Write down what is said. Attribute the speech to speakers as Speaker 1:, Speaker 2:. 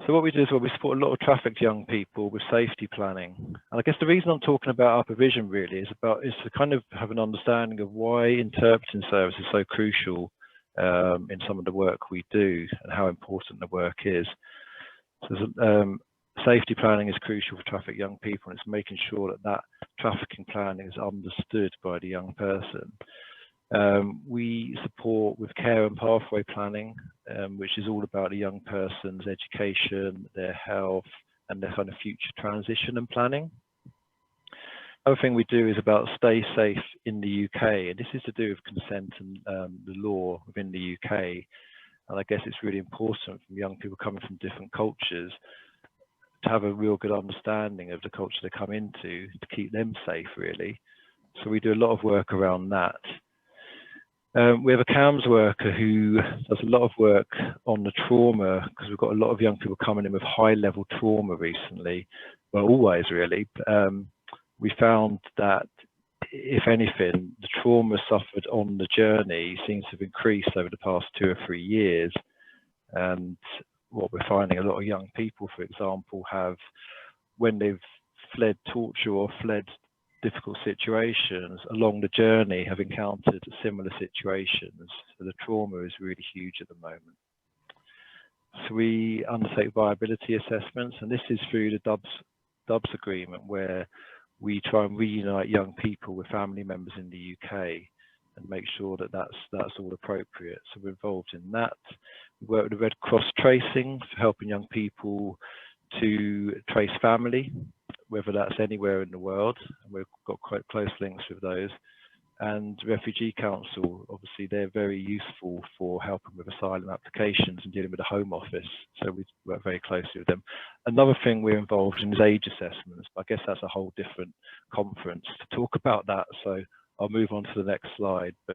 Speaker 1: So what we do is we support a lot of trafficked young people with safety planning. And I guess the reason I'm talking about our provision really is to kind of have an understanding of why interpreting service is so crucial in some of the work we do and how important the work is. So safety planning is crucial for trafficked young people, and it's making sure that trafficking planning is understood by the young person. We support with care and pathway planning, which is all about the young person's education, their health, and their kind of future transition and planning. Other thing we do is about stay safe in the UK, and this is to do with consent and the law within the UK. And I guess it's really important for young people coming from different cultures to have a real good understanding of the culture they come into to keep them safe, really. So we do a lot of work around that. We have a CAMS worker who does a lot of work on the trauma, because we've got a lot of young people coming in with high-level trauma recently. Well, always really. We found that, if anything, the trauma suffered on the journey seems to have increased over the past 2 or 3 years. And what we're finding, a lot of young people, for example, have, when they've fled torture or fled difficult situations along the journey, have encountered similar situations. So the trauma is really huge at the moment. So we undertake viability assessments, and this is through the DUBS agreement, where we try and reunite young people with family members in the UK and make sure that that's all appropriate. So we're involved in that. We work with the Red Cross tracing for helping young people to trace family, whether that's anywhere in the world, and we've got quite close links with those. And Refugee Council, obviously, they're very useful for helping with asylum applications and dealing with the Home Office, so we work very closely with them. Another thing we're involved in is age assessments. I guess that's a whole different conference to talk about that, so I'll move on to the next slide. But